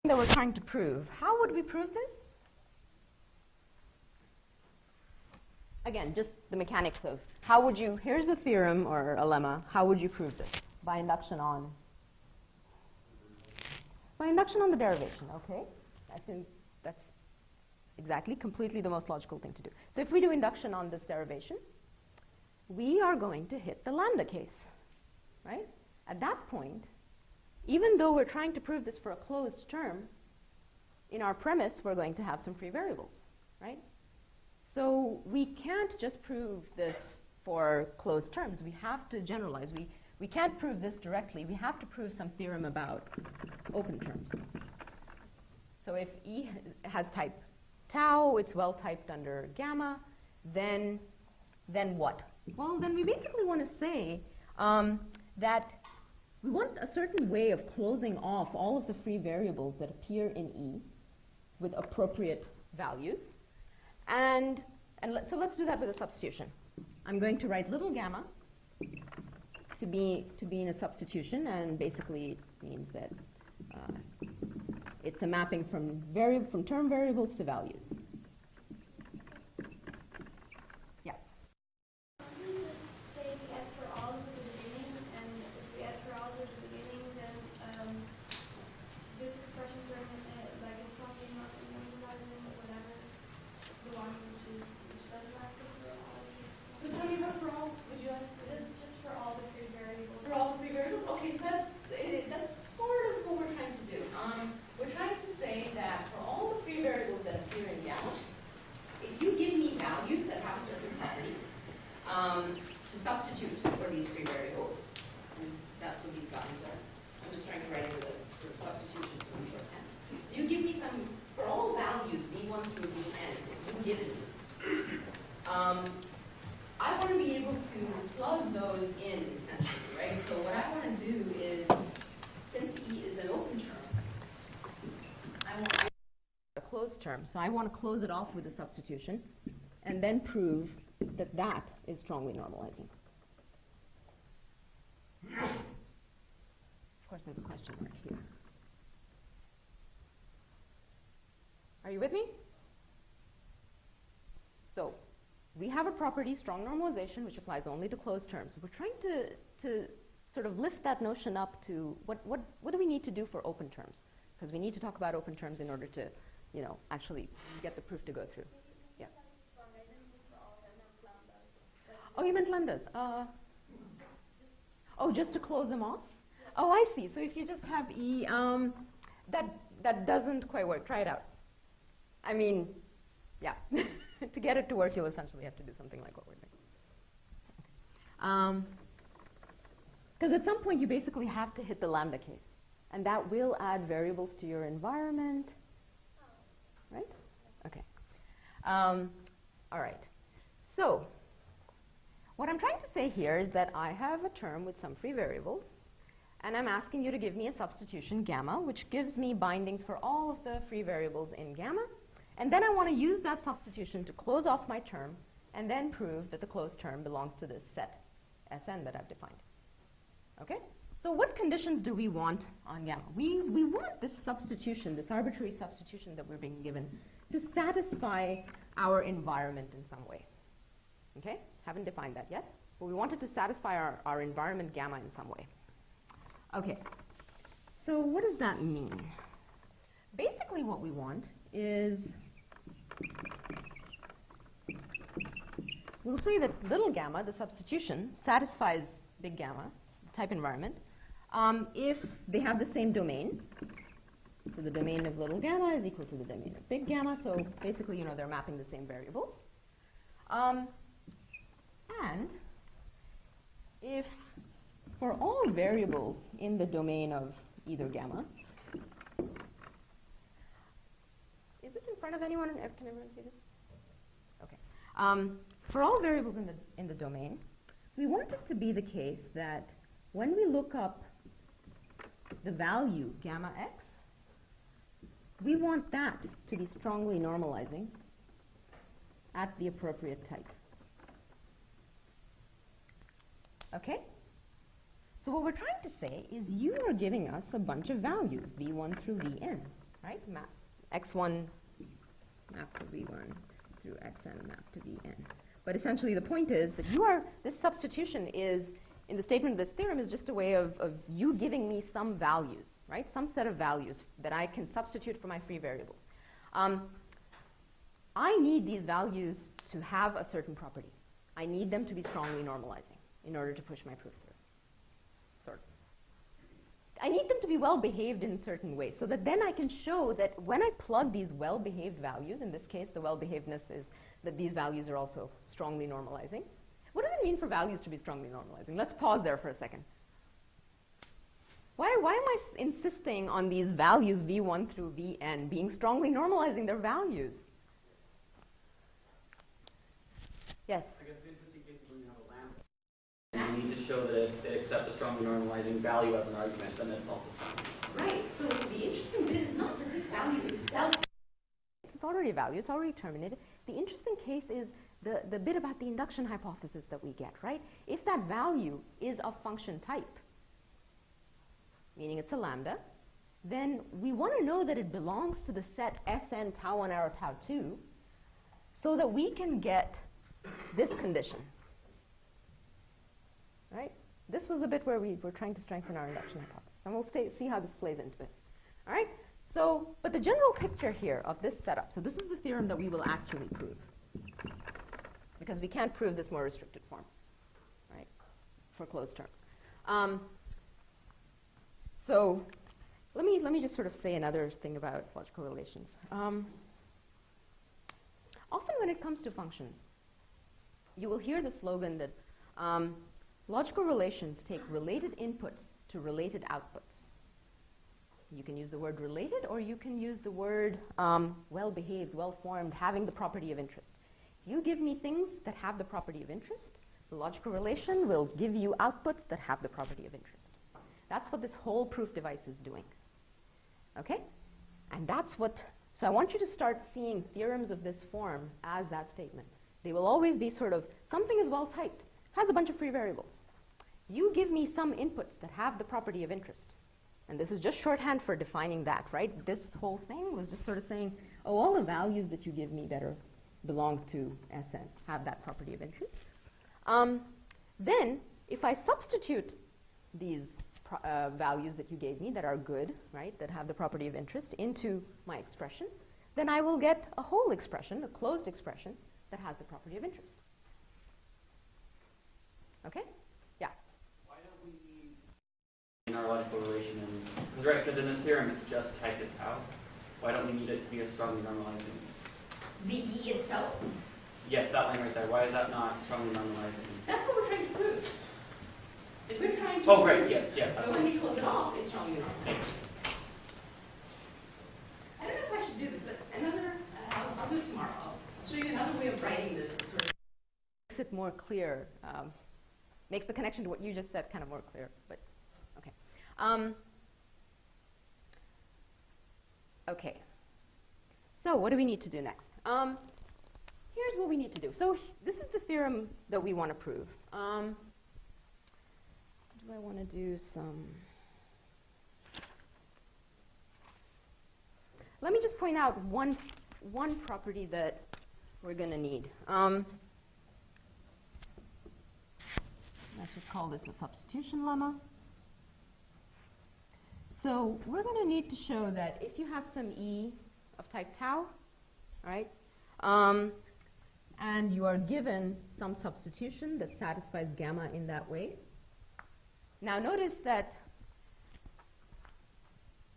that we're trying to prove. How would we prove this? Again, just the mechanics of how would you, here's a theorem or a lemma, how would you prove this? By induction on? By induction on the derivation, okay? That's exactly, completely the most logical thing to do. So if we do induction on this derivation, we are going to hit the lambda case, right? At that point, even though we're trying to prove this for a closed term, in our premise, we're going to have some free variables, right? So we can't just prove this for closed terms. We have to generalize. We can't prove this directly. We have to prove some theorem about open terms. So if E has type tau, it's well typed under gamma, then what? Well, then we basically want to say that we want a certain way of closing off all of the free variables that appear in E with appropriate values. So let's do that with a substitution. I'm going to write little gamma to be in a substitution, and basically it means that it's a mapping from term variables to values. Yeah. Can you just say the S for all at the beginning, and if the S for all is at the beginning, then this expression term, like it's talking about the normalizing or whatever, the one which does last for all. So tell me about for all. Would you like just for all the free variables? for all the free variables? Okay, so that's sort of what we're trying to do. We're trying to say that for all the free variables that appear in gamma, if you give me values that have a certain property to substitute for these free variables, and that's what these values are. I'm just trying to write it with a sort of substitution for shorthand. You give me some, for all values, v1 through vn, you give it to me. I want to be able to plug those in, essentially, right? So what I want to do is, since E is an open term, I want A closed term, so I want to close it off with a substitution and then prove that that is strongly normalizing. Of course, there's a question mark here. Are you with me? So we have a property, strong normalization, which applies only to closed terms. We're trying to sort of lift that notion up to what do we need to do for open terms? Because we need to talk about open terms in order to, actually get the proof to go through. Yeah. Oh, you meant lambdas. Oh, just to close them off? Oh, I see. So if you just have E, that doesn't quite work. Try it out. I mean, yeah. To get it to work, you'll essentially have to do something like what we're doing. Because at some point, you basically have to hit the lambda case. And that will add variables to your environment. Right? Okay. All right. So what I'm trying to say here is that I have a term with some free variables, and I'm asking you to give me a substitution gamma, which gives me bindings for all of the free variables in gamma. And then I want to use that substitution to close off my term and then prove that the closed term belongs to this set Sn that I've defined. Okay? So what conditions do we want on gamma? We want this substitution, this arbitrary substitution that we're being given, to satisfy our environment in some way. Okay? Haven't defined that yet, but we want it to satisfy our environment gamma in some way. Okay. So what does that mean? Basically what we want is, we'll say that little gamma, the substitution, satisfies big gamma, type environment, if they have the same domain. So the domain of little gamma is equal to the domain of big gamma, so basically, they're mapping the same variables. And if for all variables in the domain of either gamma, is this in front of anyone? Can everyone see this? Okay. For all variables in the domain, we want it to be the case that when we look up the value gamma x, we want that to be strongly normalizing at the appropriate type. Okay? So what we're trying to say is you are giving us a bunch of values, v1 through vn, right? Map x1 map to v1 through xn map to vn. But essentially the point is that this substitution is, in the statement of this theorem, is just a way of you giving me some values, right? Some set of values that I can substitute for my free variables. I need these values to have a certain property. I need them to be strongly normalizing in order to push my proof through. Sort of. I need them to be well behaved in certain ways so that then I can show that when I plug these well behaved values, in this case the well behavedness is that these values are also strongly normalizing. What does it mean for values to be strongly normalizing? Let's pause there for a second. Why am I insisting on these values v1 through vn being strongly normalizing their values? Yes? I guess the interesting case is when you have a lambda. And you need to show that it accepts a strongly normalizing value as an argument, then it's also fine. Right. So the interesting bit is not that this value itself. It's already a value. It's already terminated. The interesting case is the bit about the induction hypothesis that we get, right? If that value is of function type, meaning it's a lambda, then we want to know that it belongs to the set Sn tau 1 arrow tau 2 so that we can get this condition, right? This was the bit where we were trying to strengthen our induction hypothesis, and we'll see how this plays into it. All right? So, but the general picture here of this setup, so this is the theorem that we will actually prove, because we can't prove this more restricted form, right, for closed terms. So let me just sort of say another thing about logical relations. Often when it comes to functions, you will hear the slogan that logical relations take related inputs to related outputs. You can use the word related, or you can use the word well-behaved, well-formed, having the property of interest. If you give me things that have the property of interest, the logical relation will give you outputs that have the property of interest. That's what this whole proof device is doing. Okay? And that's what, so I want you to start seeing theorems of this form as that statement. They will always be sort of, something is well typed, has a bunch of free variables. You give me some inputs that have the property of interest. And this is just shorthand for defining that, right? This whole thing was just sort of saying, oh, all the values that you give me that belong to Sn have that property of interest. Then, if I substitute these values that you gave me that are good, right, that have the property of interest into my expression, then I will get a whole expression, a closed expression, that has the property of interest. Okay? Yeah? Why don't we need in our logical relation, because in this theorem it's just type of tau. Why don't we need it to be a strongly normalizing? The E itself? Yes, that line right there. Why is that not strongly normalizing? That's what we're trying to prove. If we're trying to Oh, right, yes, yes. So when we close it off, it's strongly normalizing. I don't know if I should do this, but I'll do it tomorrow. I'll show you another way of writing this. Sort of Makes it more clear, makes the connection to what you just said kind of more clear, but okay. Okay. So what do we need to do next? Here's what we need to do. So this is the theorem that we want to prove. Do I want to do some... Let me just point out one property that we're going to need. Let's just call this a substitution lemma. So we're going to need to show that if you have some E of type tau, right, and you are given some substitution that satisfies gamma in that way. Now notice that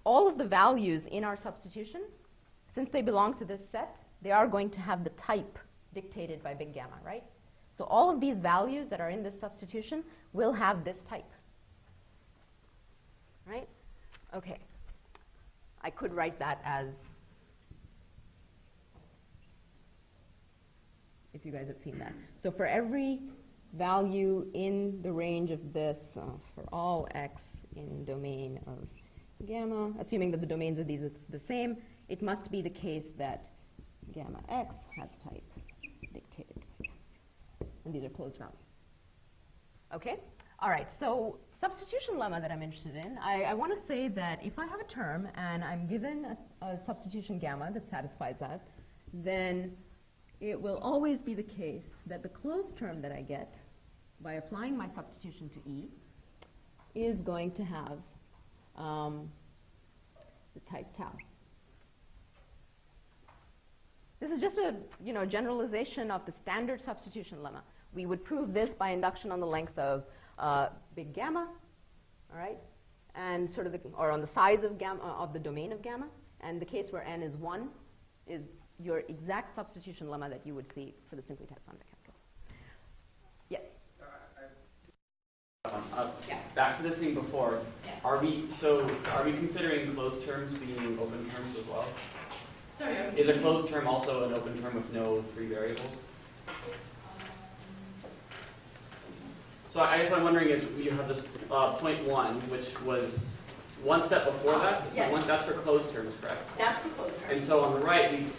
all of the values in our substitution, since they belong to this set, they are going to have the type dictated by big gamma, right? So all of these values that are in this substitution will have this type, right? Okay. I could write that as, if you guys have seen that. So for every value in the range of this, for all x in domain of gamma, assuming that the domains of these are the same, it must be the case that gamma x has type dictated by gamma. And these are closed values. Okay? All right, so substitution lemma that I'm interested in, I want to say that if I have a term and I'm given a substitution gamma that satisfies that, then it will always be the case that the closed term that I get by applying my substitution to E is going to have the type tau. This is just a generalization of the standard substitution lemma. We would prove this by induction on the length of big gamma, all right, and sort of or on the size of gamma of the domain of gamma. And the case where n is 1 is your exact substitution lemma that you would see for the simply typed lambda calculus. Yes. Back to the thing before. Yeah. Are we considering closed terms being open terms as well? Sorry. Is a closed term also an open term with no free variables? So I guess what I'm wondering is you have this point 1, which was one step before that. Yes. That's for closed terms, correct? That's for closed terms. And so on the right,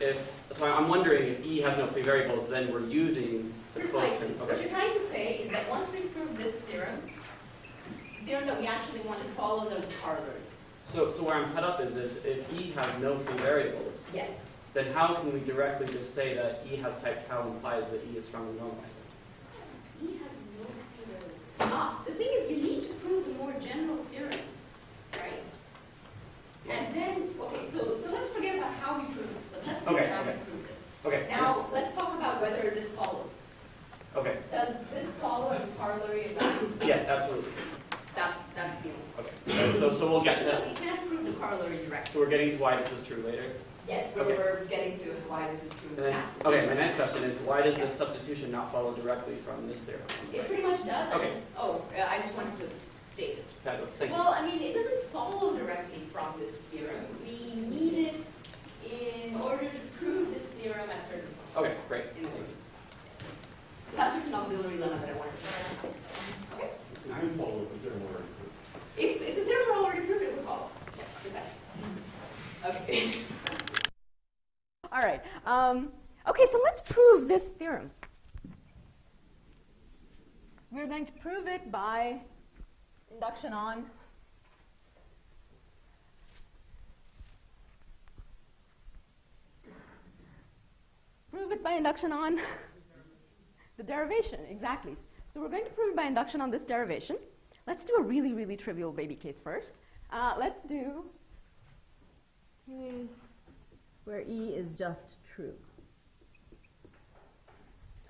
so I'm wondering if E has no free variables, then we're using the closed terms. What you're trying to say is that once we prove this theorem that we actually want to follow the corollary. So where I'm cut up is if E has no free variables, Yes. then how can we directly just say that E has type tau implies that E is strongly normalized? E has no free variables. The thing is, you need to prove the more general theorem, right? Yeah. And then, okay, so let's forget about how we prove this, but let's Okay, see how okay. we prove this. Okay. Now, let's talk about whether this follows. Okay. Does this follow the corollary of that? Yes, absolutely. That's the Okay. So we'll get to We can't prove the corollary directly. So we're getting to why this is true later. Yes, Okay. we're getting to why this is true And then, now. okay, my next question is why does this substitution not follow directly from this theorem? It pretty much does. Okay. I just wanted to state it. Fabulous. Thank you. Well, I mean, it doesn't follow directly from this theorem. We need it in order to prove this theorem at certain points. Okay, great. In a way. That's just an auxiliary lemma that I wanted to say. Okay. It would follow if the theorem were already proved. If the theorem were already proved, it would follow. Yes, exactly. Okay. All right. Okay, so let's prove this theorem. We're going to prove it by induction on the derivation, exactly. So we're going to prove it by induction on this derivation. Let's do a really, really trivial baby case first. Let's do case where E is just true.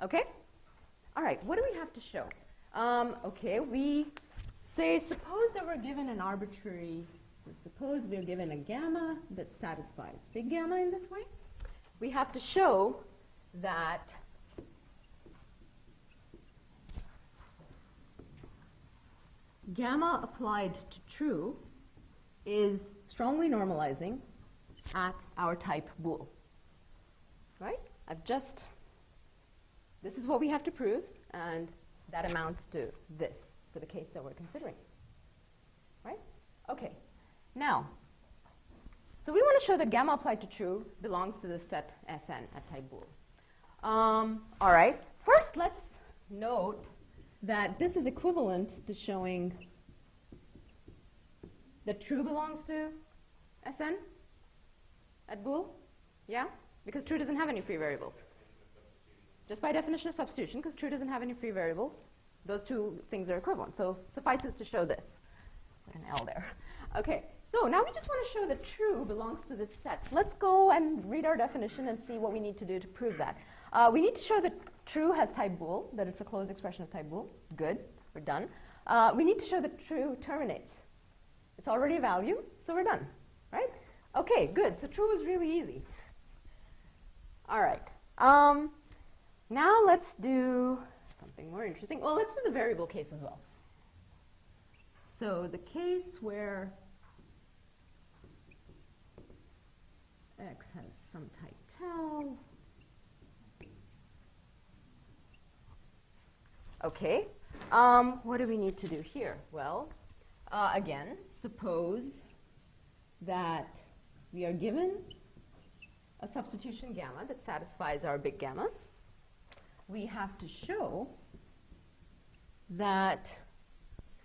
Okay? All right, what do we have to show? Okay, we say, suppose that we're given an arbitrary, suppose we're given a gamma that satisfies big gamma in this way. We have to show that gamma applied to true is strongly normalizing at our type bool. Right? This is what we have to prove, and that amounts to this for the case that we're considering. Right? Okay. Now, so we want to show that gamma applied to true belongs to the set Sn at type bool. All right. First, let's note that this is equivalent to showing that true belongs to Sn at bool. Yeah? Because true doesn't have any free variables. Just by definition of substitution, because true doesn't have any free variables, those two things are equivalent. So suffices to show this. Put an L there. Okay. So now we just want to show that true belongs to this set. Let's go and read our definition and see what we need to do to prove that. We need to show that true has type bool, that it's a closed expression of type bool. Good. We're done. We need to show that true terminates. It's already a value, so we're done. Right? Okay, good. So true is really easy. All right. Now let's do something more interesting. Well, let's do the variable case as well. So the case where x has some type tau. Okay. What do we need to do here? Well, again, suppose that we are given a substitution gamma that satisfies our big gamma. We have to show that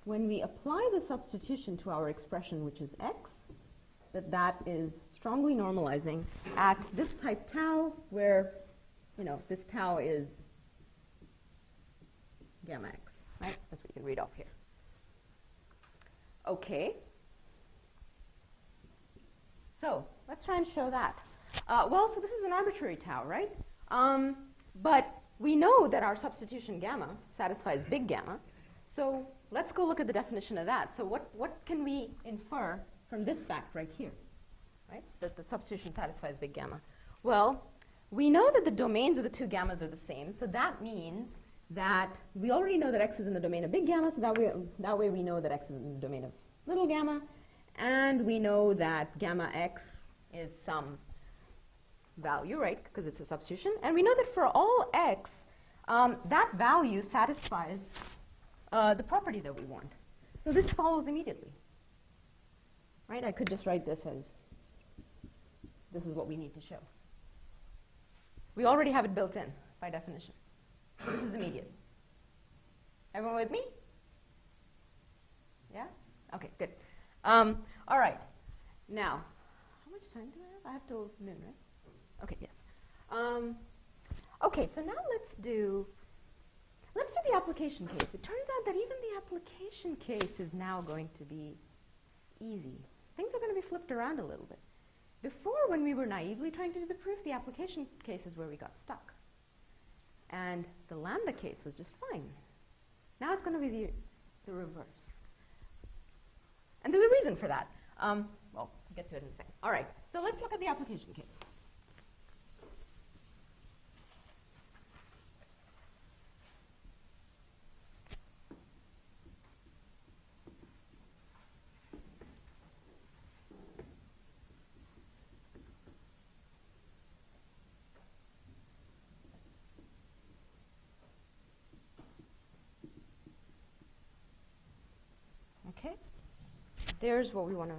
when we apply the substitution to our expression, which is x, that is strongly normalizing at this type tau, where, this tau is gamma x, right? That's what you can read off here. Okay. So let's try and show that. So this is an arbitrary tau, right? But we know that our substitution gamma satisfies big gamma. So let's go look at the definition of that. So what can we infer from this fact right here, right? That the substitution satisfies big gamma. Well, we know that the domains of the two gammas are the same. So that means that we already know that x is in the domain of big gamma. So that way we know that x is in the domain of little gamma. And we know that gamma x is some value, right, because it's a substitution. And we know that for all x, that value satisfies the property that we want. So this follows immediately, right? I could just write this as, this is what we need to show. We already have it built in by definition. This is immediate. Everyone with me? Yeah? Okay, good. All right. Now, how much time do I have? I have till noon, right? Okay, yes. Okay, so now let's do the application case. It turns out that even the application case is now going to be easy. Things are going to be flipped around a little bit. Before, when we were naively trying to do the proof, the application case is where we got stuck. And the lambda case was just fine. Now it's going to be the reverse. And there's a reason for that. Well, we'll get to it in a second. All right, so let's look at the application case. Okay, there's what we want to,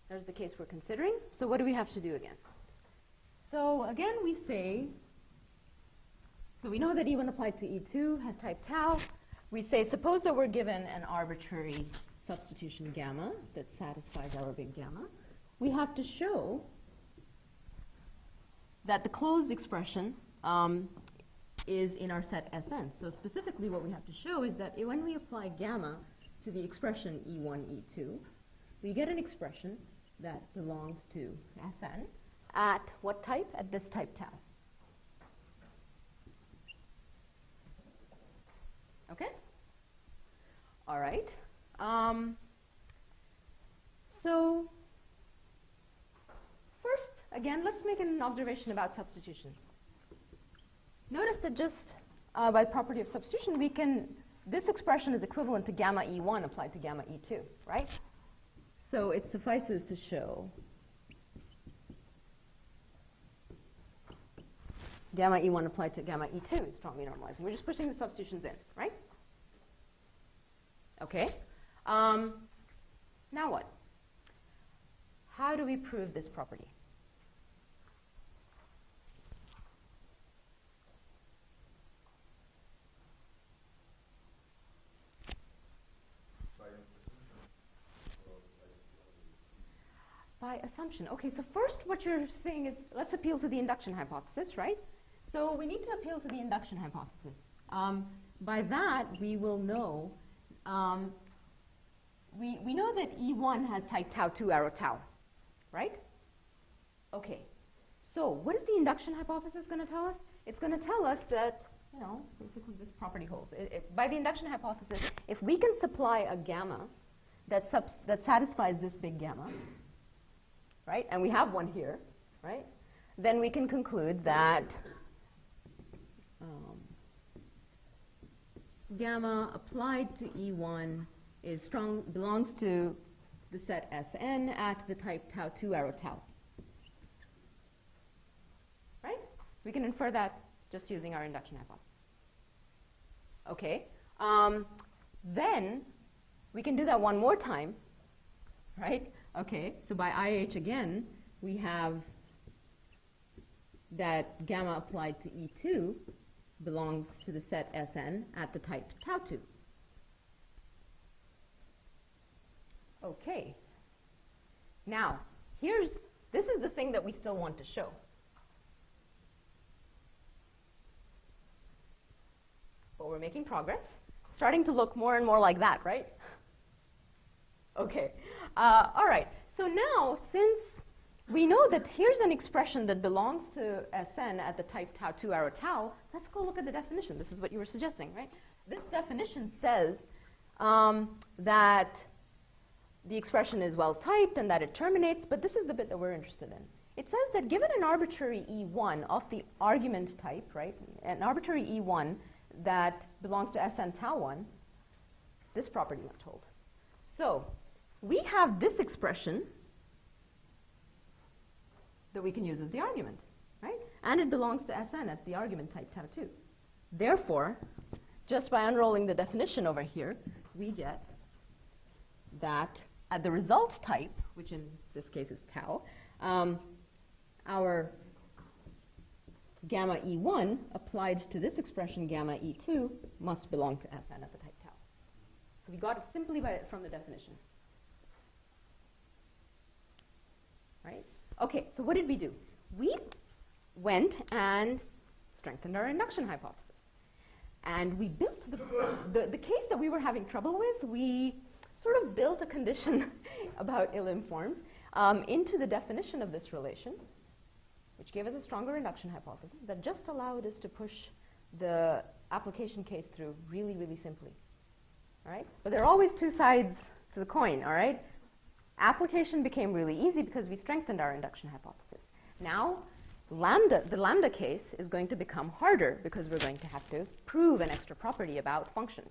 there's the case we're considering. So what do we have to do again? So again, we say, so we know that E1 applied to E2 has type tau. We say, suppose that we're given an arbitrary substitution gamma that satisfies our big gamma. We have to show that the closed expression is in our set Sn. So specifically what we have to show is that when we apply gamma to the expression E1, E2, we get an expression that belongs to Sn at what type? At this type tau. Okay? All right. So first, again, let's make an observation about substitution. Notice that just by property of substitution, we can, this expression is equivalent to gamma E1 applied to gamma E2, right? So it suffices to show gamma E1 applied to gamma E2 is strongly normalizing. We're just pushing the substitutions in, right? Okay. Now what? How do we prove this property? By assumption. Okay, so first what you're saying is, let's appeal to the induction hypothesis, right? So we need to appeal to the induction hypothesis. By that, we will know, we know that E1 has type tau 2 arrow tau, right? Okay, so what is the induction hypothesis going to tell us? It's going to tell us that, basically this property holds. By the induction hypothesis, if we can supply a gamma that satisfies this big gamma, right, and we have one here, right, then we can conclude that gamma applied to E1 is belongs to the set Sn at the type tau 2 arrow tau. Right? We can infer that just using our induction hypothesis. Okay. Then we can do that one more time, right? Okay, so by IH again, we have that gamma applied to E2 belongs to the set Sn at the type tau 2. Okay. Now, this is the thing that we still want to show. But we're making progress. Starting to look more and more like that, right? Okay. All right. So now, since we know that here's an expression that belongs to Sn at the type tau 2 arrow tau, let's go look at the definition. This is what you were suggesting, right? This definition says that the expression is well typed and that it terminates, but this is the bit that we're interested in. It says that given an arbitrary E1 of the argument type, right, an arbitrary E1 that belongs to Sn tau 1, this property must hold. So we have this expression that we can use as the argument, right? And it belongs to Sn at the argument type tau 2. Therefore, just by unrolling the definition over here, we get that at the result type, which in this case is tau, our gamma E1 applied to this expression gamma E2 must belong to Sn at the type tau. So we got it simply from the definition. Right? Okay, so what did we do? We went and strengthened our induction hypothesis. And we built the case that we were having trouble with, we sort of built a condition about ill-informed into the definition of this relation, which gave us a stronger induction hypothesis that just allowed us to push the application case through really, really simply. All right? But there are always two sides to the coin, all right? Application became really easy because we strengthened our induction hypothesis. Now, the lambda case is going to become harder because we're going to have to prove an extra property about functions.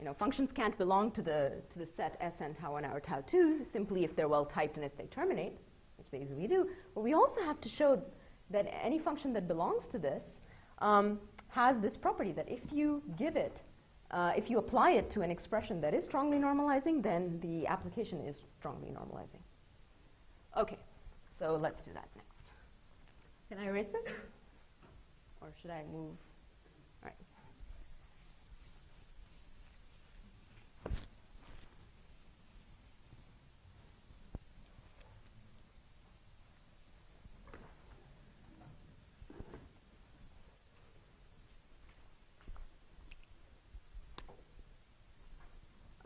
You know, functions can't belong to the set Sn tau 1 or tau 2 simply if they're well typed and if they terminate, which they easily do. But we also have to show that any function that belongs to this has this property that if you give it, if you apply it to an expression that is strongly normalizing, then the application is strongly normalizing. Okay, so let's do that next. Can I erase this? Or should I move? All right.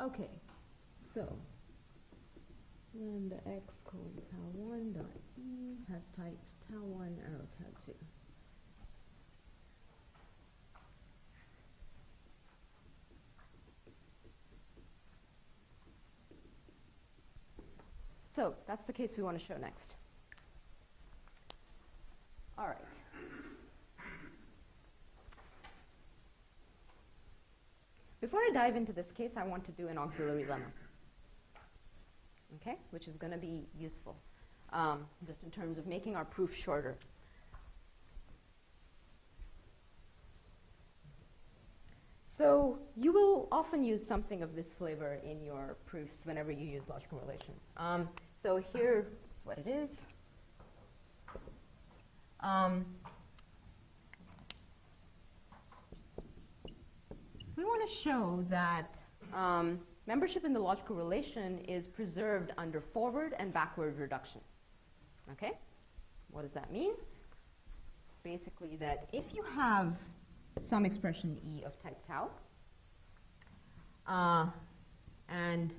Okay, so lambda x colon tau 1 dot e has type tau 1 arrow tau 2. So that's the case we want to show next. All right. Before I dive into this case, I want to do an auxiliary lemma, okay, which is going to be useful just in terms of making our proof shorter. So you will often use something of this flavor in your proofs whenever you use logical relations. So here's what it is. We want to show that membership in the logical relation is preserved under forward and backward reduction. Okay? What does that mean? Basically that if you have some expression E of type tau, and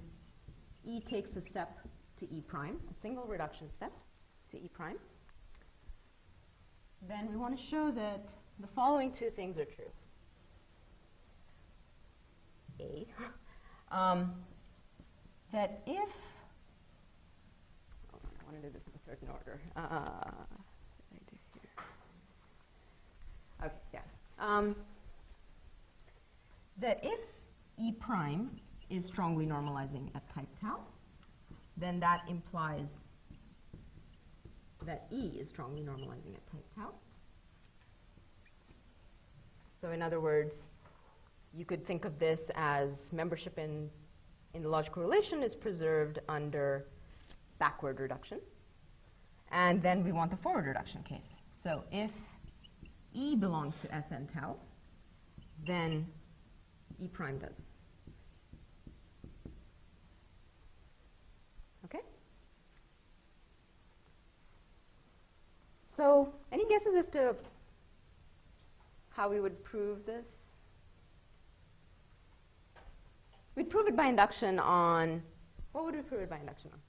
E takes a step to E prime, a single reduction step to E prime, then we want to show that the following two things are true. A, that if, hold on, I want to do this in a certain order. What did I do here? Okay, yeah. That if E prime is strongly normalizing at type tau, then that implies that E is strongly normalizing at type tau. So in other words, you could think of this as membership in the logical relation is preserved under backward reduction. And then we want the forward reduction case. So if E belongs to Sn tau, then E prime does. Okay? So, any guesses as to how we would prove this? We'd prove it by induction on, what would we prove it by induction on?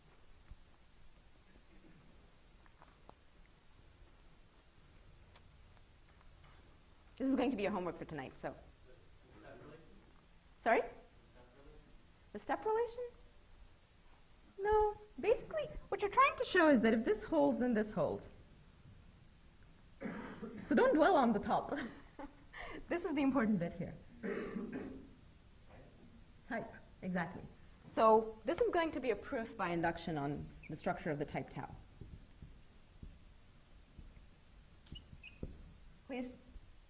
This is going to be your homework for tonight, so. Sorry? The step relation? No. Basically, what you're trying to show is that if this holds, then this holds. So don't dwell on the top. This is the important bit here. Type, exactly. So this is going to be a proof by induction on the structure of the type tau. Please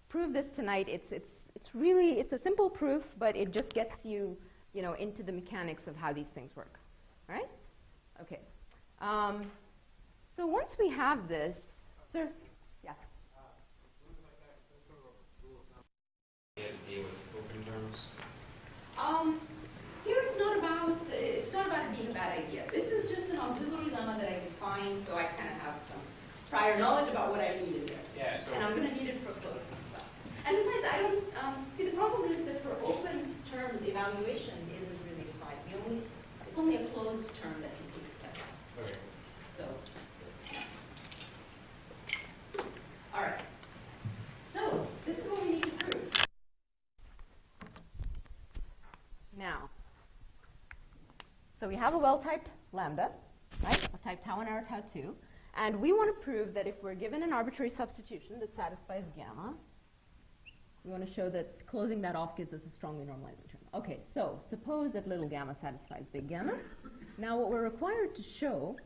prove this tonight. It's a simple proof, but it just gets you, into the mechanics of how these things work. All right? Okay. So once we have this, sir, yeah. Deal with open terms. Here it's not about it being a bad idea. This is just an auxiliary lemma that I defined, so I kind of have some prior knowledge about what I need in there. Yeah. So. And I'm going to need it for closed stuff. And besides, I don't see the problem is that for open terms, evaluation isn't really applied. It's only a closed term that can take step up. Okay. So. All right. So this is what we need to prove. Now, so we have a well-typed lambda, right? A type tau 1 or tau 2. And we want to prove that if we're given an arbitrary substitution that satisfies gamma, we want to show that closing that off gives us a strongly normalizing term. Okay, so suppose that little gamma satisfies big gamma. Now what we're required to show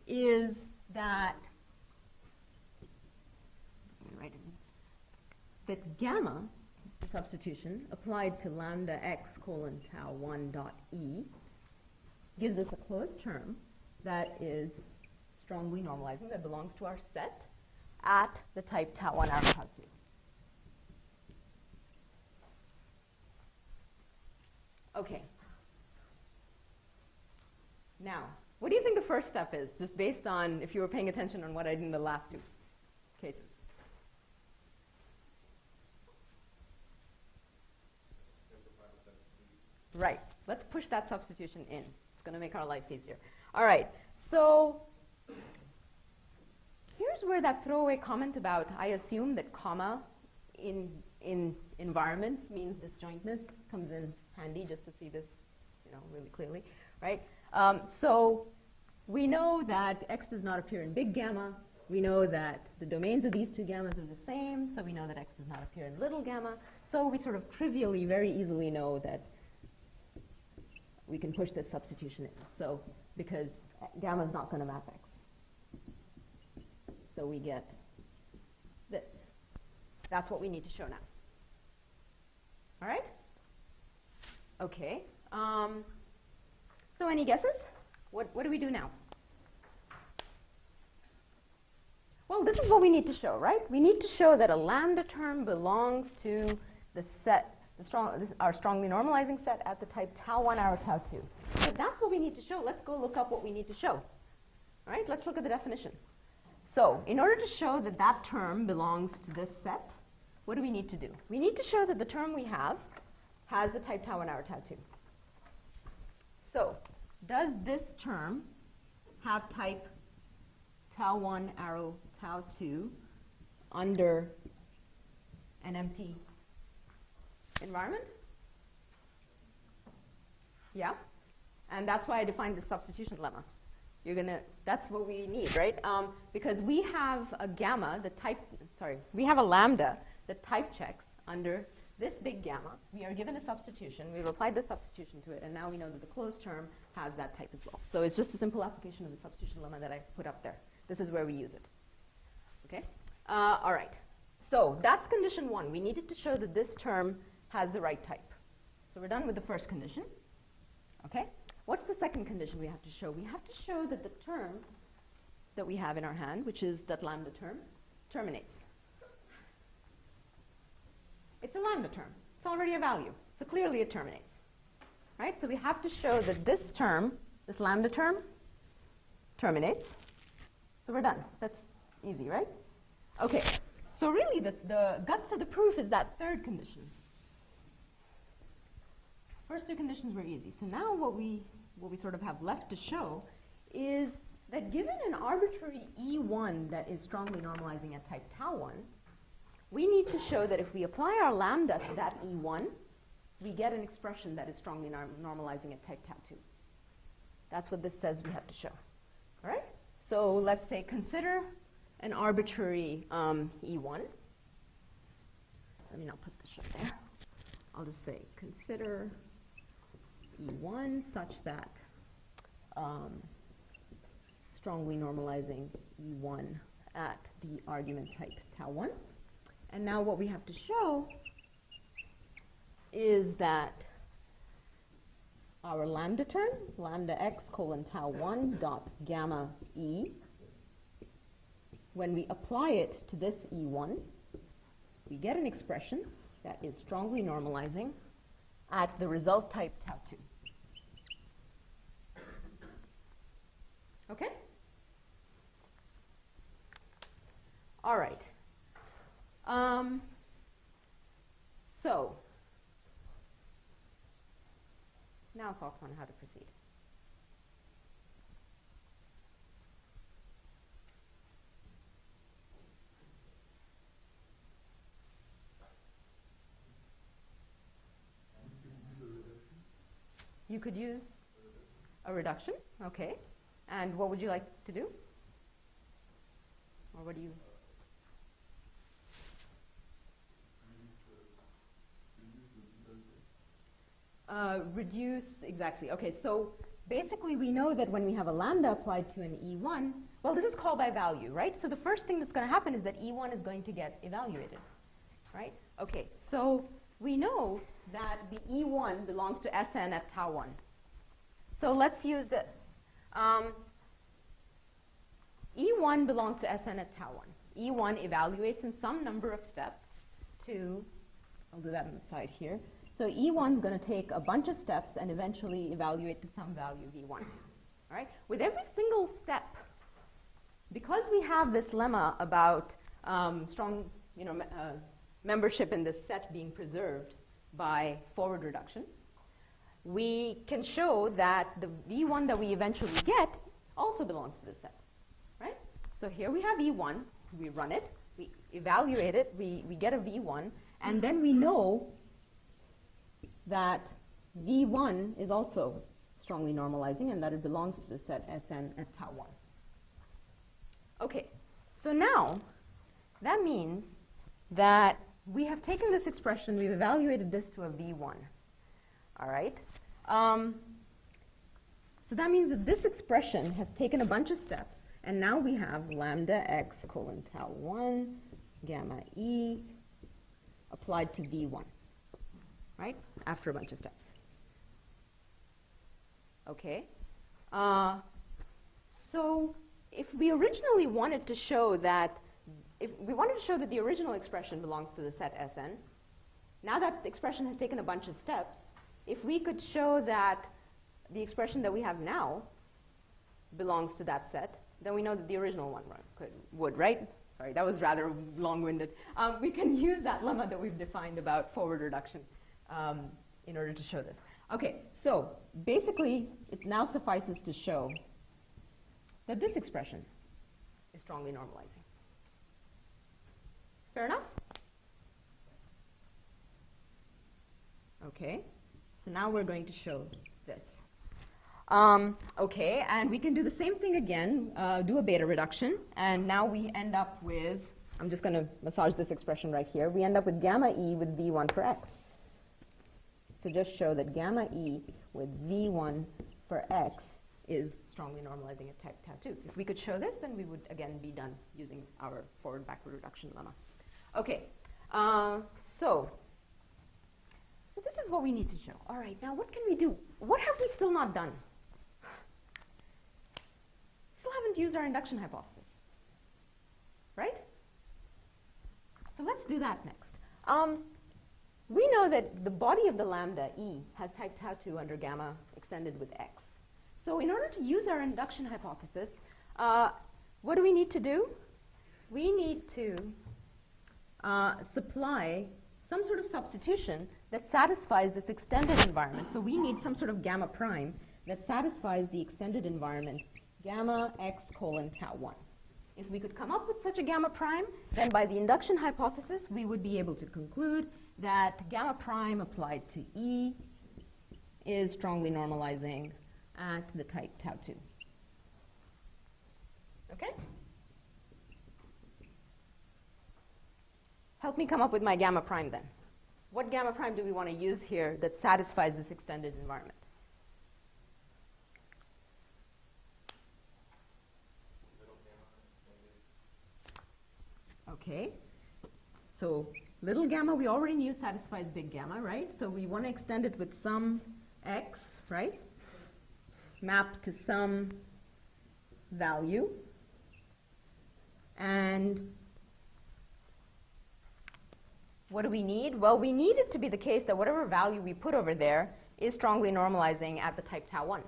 is that, that gamma substitution applied to lambda x colon tau 1 dot e gives us a closed term that is strongly normalizing, that belongs to our set at the type tau 1 out of tau 2. Okay. Now, what do you think the first step is, just based on if you were paying attention on what I did in the last two cases? Right. Let's push that substitution in. It's going to make our life easier. All right. So here's where that throwaway comment about I assume that comma in environments means disjointness comes in handy, just to see this, really clearly, right? So we know that x does not appear in big gamma. We know that the domains of these two gammas are the same, so we know that x does not appear in little gamma. So we sort of trivially, very easily know that we can push this substitution in. So because gamma is not going to map x. So we get this. That's what we need to show now. All right? Okay. So any guesses? What do we do now? Well, this is what we need to show, right? We need to show that a lambda term belongs to the set, our strongly normalizing set at the type tau 1 or tau 2. So if that's what we need to show, let's go look up what we need to show. All right? Let's look at the definition. So in order to show that that term belongs to this set, what do we need to do? We need to show that the term we have has the type tau 1 or tau 2. So does this term have type tau 1 arrow tau 2 under an empty environment? Yeah? And that's why I defined the substitution lemma. That's what we need, right? Because we have a gamma, we have a lambda that type checks under this big gamma. We are given a substitution. We've applied the substitution to it, and now we know that the closed term has that type as well. So it's just a simple application of the substitution lemma that I put up there. This is where we use it. Okay? All right. So that's condition one. We needed to show that this term has the right type. So we're done with the first condition. Okay? What's the second condition we have to show? We have to show that the term that we have in our hand, which is that lambda term, terminates. It's a lambda term. It's already a value. So clearly it terminates. Right? So we have to show that this term, this lambda term, terminates. So we're done. That's easy, right? Okay. So really, the guts of the proof is that third condition. First two conditions were easy. So now what we sort of have left to show is that given an arbitrary E1 that is strongly normalizing at type tau 1, we need to show that if we apply our lambda to that E1, we get an expression that is strongly normalizing at type tau 2. That's what this says we have to show. All right? So let's say consider an arbitrary E1. Let me not put this right there. I'll just say consider E1 such that strongly normalizing E1 at the argument type tau 1. And now what we have to show is that our lambda term, lambda x colon tau 1 dot gamma E, when we apply it to this E1, we get an expression that is strongly normalizing at the result type tau 2. Okay? All right. So now thoughts on how to proceed. You could use a reduction, okay. And what would you like to do? Or what do you? Reduce, exactly. Okay, so basically we know that when we have a lambda applied to an E1, well, this is call by value, right? So the first thing that's going to happen is that E1 is going to get evaluated, right? Okay, so we know that the E1 belongs to Sn at tau 1. So let's use this. E1 belongs to Sn at tau 1. E1 evaluates in some number of steps to, I'll do that on the side here. So E1 is going to take a bunch of steps and eventually evaluate to some value V1. All right? With every single step, because we have this lemma about strong membership in this set being preserved by forward reduction, we can show that the V1 that we eventually get also belongs to this set. Right? So here we have E1, we run it, we evaluate it, we get a V1, and then we know that V1 is also strongly normalizing and that it belongs to the set Sn at tau 1. Okay, so now that means that we have taken this expression, we've evaluated this to a V1. All right? So that means that this expression has taken a bunch of steps, and now we have lambda x colon tau 1 gamma E applied to V1. Right? After a bunch of steps. Okay. So if we originally wanted to show that, the original expression belongs to the set Sn, now that the expression has taken a bunch of steps, if we could show that the expression that we have now belongs to that set, then we know that the original one would, right? Sorry, that was rather long-winded. We can use that lemma that we've defined about forward reduction in order to show this. Okay, so basically it now suffices to show that this expression is strongly normalizing. Fair enough? Okay, so now we're going to show this. Okay, and we can do the same thing again, do a beta reduction, and now we end up with, I'm just going to massage this expression right here, we end up with gamma E with V1 for x. So just show that gamma E with V1 for x is strongly normalizing at type tau 2. If we could show this, then we would again be done using our forward-backward reduction lemma. Okay, so this is what we need to show. All right, now what can we do? What have we still not done? Still haven't used our induction hypothesis, right? So let's do that next. We know that the body of the lambda E has type tau 2 under gamma extended with x. So in order to use our induction hypothesis, what do we need to do? We need to supply some sort of substitution that satisfies this extended environment. So we need some sort of gamma prime that satisfies the extended environment, gamma x colon tau 1. If we could come up with such a gamma prime, then by the induction hypothesis, we would be able to conclude that gamma prime applied to E is strongly normalizing at the type tau 2. Okay? Help me come up with my gamma prime then. What gamma prime do we want to use here that satisfies this extended environment? Okay. So little gamma we already knew satisfies big gamma, right? So we want to extend it with some x, right? Mapped to some value. And what do we need? Well, we need it to be the case that whatever value we put over there is strongly normalizing at the type tau 1.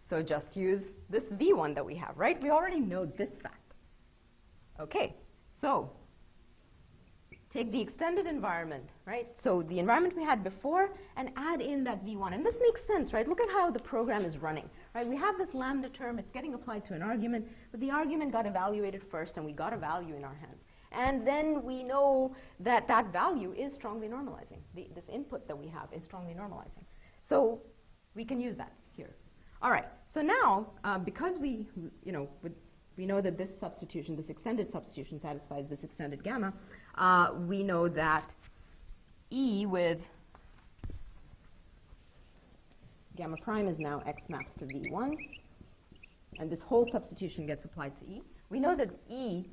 So just use this V1 that we have, right? We already know this fact. Okay, so take the extended environment, right? So the environment we had before, and add in that V1. And this makes sense, right? Look at how the program is running, right? We have this lambda term. It's getting applied to an argument, but the argument got evaluated first, and we got a value in our hands. And then we know that that value is strongly normalizing. This input that we have is strongly normalizing. So we can use that here. All right, so now, because we know that this substitution, this extended substitution satisfies this extended gamma, we know that E with gamma prime is now x maps to V1, and this whole substitution gets applied to E. We know that E